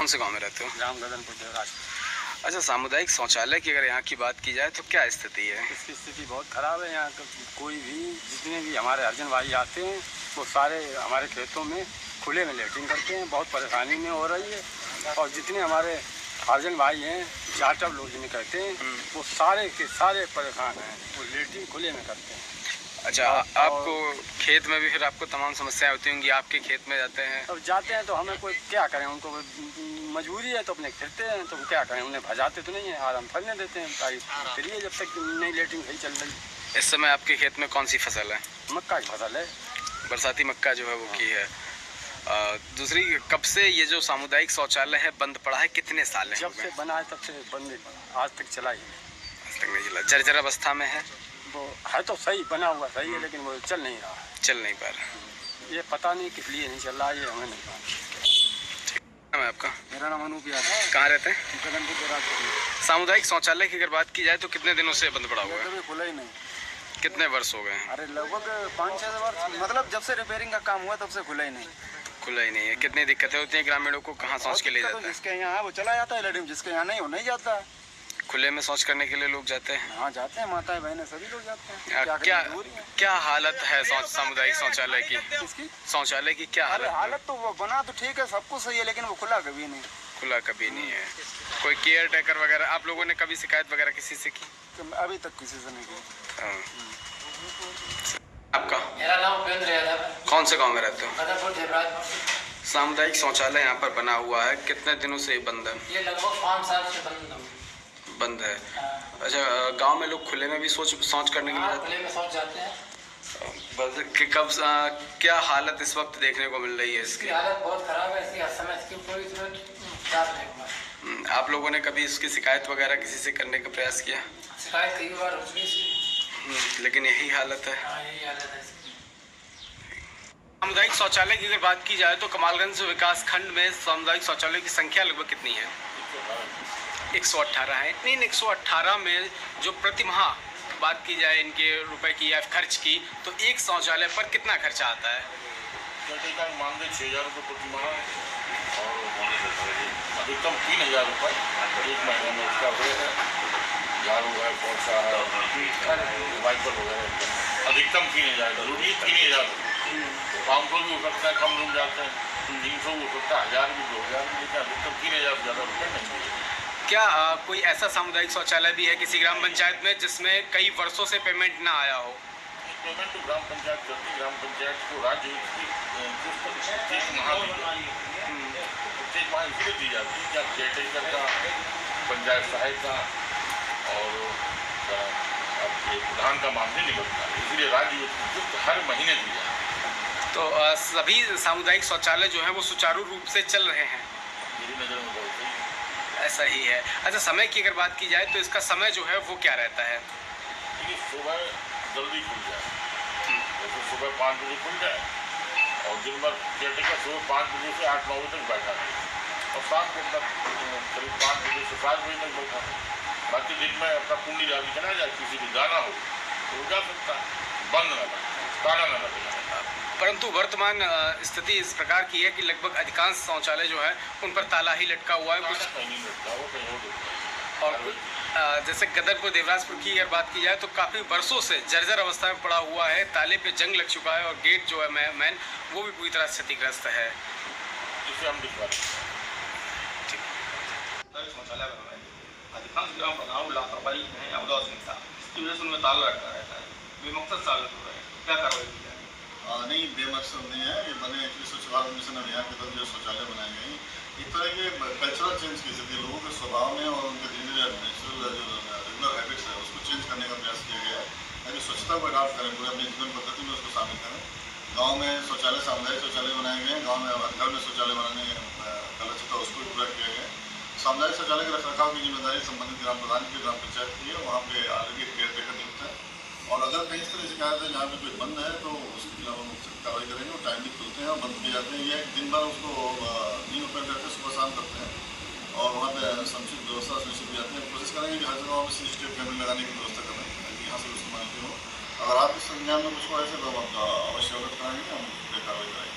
कौन से गांव में रहते हो? ग्राम गदनपुर देवराज। अच्छा, सामुदायिक शौचालय की अगर यहाँ की बात की जाए तो क्या स्थिति है? इसकी स्थिति बहुत ख़राब है। यहाँ कोई भी जितने भी हमारे अर्जन भाई आते हैं वो सारे हमारे खेतों में खुले में लेटरिन करते हैं। बहुत परेशानी में हो रही है। और जितने हमारे अर्जन भाई हैं, जाटव लोग जिन्हें कहते हैं, वो सारे के सारे परेशान हैं। वो लेटरिन खुले में करते हैं। अच्छा, आपको खेत में भी फिर आपको तमाम समस्याएं होती होंगी। आपके खेत में जाते हैं? अब जाते हैं तो हमें कोई क्या करें, उनको मजबूरी है तो अपने फिरते हैं। तो क्या करें, उन्हें भजाते तो नहीं है, आराम फलने देते हैं भाई। फिर जब तक नई लेटरिन सही चल रही। इस समय आपके खेत में कौन सी फसल है? मक्का की फसल है। बरसाती मक्का जो है वो की है। दूसरी, कब से ये जो सामुदायिक शौचालय है बंद पड़ा है? कितने साल है? जब से बना है तब से बंद, आज तक चला ही नहीं। आज तक नहीं चला। जर्जर अवस्था में है? वो है तो सही, बना हुआ सही है, लेकिन वो चल नहीं रहा। चल नहीं पा रहा। ये पता नहीं किस लिए नहीं चल रहा, ये हमें नहीं पता। नाम है आपका? मेरा नाम अनूप यादव है। कहाँ रहते हैं? गदनपुर देवराज। सामुदायिक शौचालय की अगर बात की जाए तो कितने दिनों से बंद पड़ा हुआ है? कभी खुला ही नहीं। कितने वर्ष हो गए हैं? अरे लगभग 5-6 वर्ष, मतलब जब से रिपेयरिंग का काम हुआ तब से खुला ही नहीं। खुला ही नहीं है। कितनी दिक्कतें होती हैं ग्रामीणों को? कहाँ शौच के लिए जाते हैं? जिसके यहाँ है वो चला जाता है लेटरिन, जिसके यहाँ नहीं वो नहीं जाता है। खुले में शौच करने के लिए लोग जाते हैं? हाँ जाते हैं, माताएं बहनें सभी लोग जाते हैं। क्या हालत है सामुदायिक शौचालय की? शौचालय की क्या हालत? हालत तो वो बना तो ठीक है, सब कुछ सही है, लेकिन वो खुला कभी नहीं। खुला कभी नहीं है। कोई केयर टेकर वगैरह आप लोगों ने कभी शिकायत वगैरह किसी से की? अभी तक किसी से नहीं की। आपका? मेरा नाम उपेंद्र यादव है। कौन से गांव में रहते हो? गदनपुर देवराज। सामुदायिक शौचालय यहाँ पर बना हुआ है, कितने दिनों से बंद है? ये लगभग 5 साल से बंद है। अच्छा, गांव में लोग खुले में भी शौच करने के लिए खुले में शौच जाते हैं। कब क्या हालत इस वक्त देखने को मिल रही है इसकी? हालत बहुत खराब है। इसकी समय इसकी कोई उपचार नहीं हुआ। आप लोगों ने कभी इसकी शिकायत वगैरह किसी से करने का प्रयास किया? शिकायत कई बार हो चुकी, लेकिन यही हालत है। यही हालत है। सामुदायिक शौचालय की अगर बात की जाए तो कमालगंज विकास खंड में सामुदायिक शौचालय की संख्या लगभग कितनी है? 118 है। इन 118 में जो प्रति माह बात की जाए इनके रुपए की या खर्च की, तो एक शौचालय पर कितना खर्चा आता है? मान लें 6,000 रुपये प्रति माह और अधिकतम 3,000 रुपये एक महीने में उसका है। झाड़ू है, पोछा है, वाइपर वगैरह, अधिकतम 3,000 जरूरी 3,000 रुपये। 500 भी हो सकता है, कम लोग जाते हैं, 300 भी हो सकता है, 1,000 भी, 2,000 भी, लेकिन अधिकतम 3,000 से ज़्यादा रुपये नहीं मिलेगा। क्या कोई ऐसा सामुदायिक शौचालय भी है किसी ग्राम पंचायत में जिसमें कई वर्षों से पेमेंट ना आया हो? पेमेंट तो ग्राम पंचायत करती है। ग्राम पंचायत को राज्य प्रत्येक माह इसलिए दी जाती है कि आप केयरटेकर का, पंचायत सहायक का और आपके प्रधान का मामले निकलता है, इसलिए राज्य हर महीने दी जाती है। तो सभी सामुदायिक शौचालय जो हैं वो सुचारू रूप से चल रहे हैं? मेरी नज़र में बहुत सही ऐसा ही है। अच्छा, समय की अगर बात की जाए तो इसका समय जो है वो क्या रहता है? देखिए, सुबह जल्दी खुल जाए, जैसे सुबह 5 बजे खुल जाए और दिन भर केयरटेकर सुबह 5 बजे से 8-9 बजे तक बैठा है और शाम को तक करीब 5 बजे से 7 बजे तक बैठा है। बाकी दिन में अपना कुंडी डाल के चला जाए, किसी को जाना हो तो जा सकता है, बंद न लगे, ताला न लगे। परंतु वर्तमान स्थिति इस प्रकार की है कि लगभग अधिकांश शौचालय जो है उन पर ताला ही लटका हुआ है। कुछ नहीं लटका, वो कहीं हो। और जैसे गदनपुर देवराजपुर की अगर बात की जाए तो काफ़ी वर्षों से जर्जर अवस्था में पड़ा हुआ है, ताले पे जंग लग चुका है और गेट जो है मैन वो भी पूरी तरह क्षतिग्रस्त है। जिसे हम दिखा शौचालय बनवाएंगे, अधिकांश ग्राम प्रधानों लापरवाही है या उदासीनता, इसकी वजह से उनमें ताला लटका रहता है, बेमकसद साबित हो रहा है। क्या कार्रवाई की जाए? नहीं, बेमकसद नहीं है। ये बने एक्चुअली स्वच्छ भारत मिशन अभियान के तहत जो शौचालय बनाए गए हैं, एक तरह के कल्चरल चेंज की स्थिति, लोगों के स्वभाव में और उनके नेचुरल जो रेगुलर हैबिट्स है उसको चेंज करने का प्रयास किया गया है, ताकि स्वच्छता को अडॉप्ट करें, पूरे अपनी जीवन पद्धति में उसको शामिल करें। गाँव में शौचालय, सामुदायिक शौचालय बनाए गए हैं। गाँव में घर में शौचालय बनाने का लक्ष्य था, उसको भी पूरा किया गया है। सामुदायिक शौचालय के रखरखाव की जिम्मेदारी संबंधित ग्राम प्रधान की, ग्राम पंचायत की है। वहाँ पे ऑलरेडी केयरटेकर नियुक्त है और अगर कहीं इस तरह शिकायत है जहाँ पे कोई बंद है तो उसके खिलाफ हम कार्रवाई करेंगे। और टाइमली खुलते हैं और बंद किए जाते हैं। ये दिन भर उसको दिन ओपन करते हैं, सुबह शाम करते हैं और वहाँ पे समुचित व्यवस्था सुनिश्चित की जाती है। कोशिश करेंगे कि हर जगह वहाँ पर CCTV कैमरे लगाने की व्यवस्था करें ताकि यहाँ से उसको मानते हो। अगर आप इस संज्ञान में कुछ हो ऐसे तो हम आपका अवश्य अवगत कराएंगे, हम कार्रवाई करेंगे।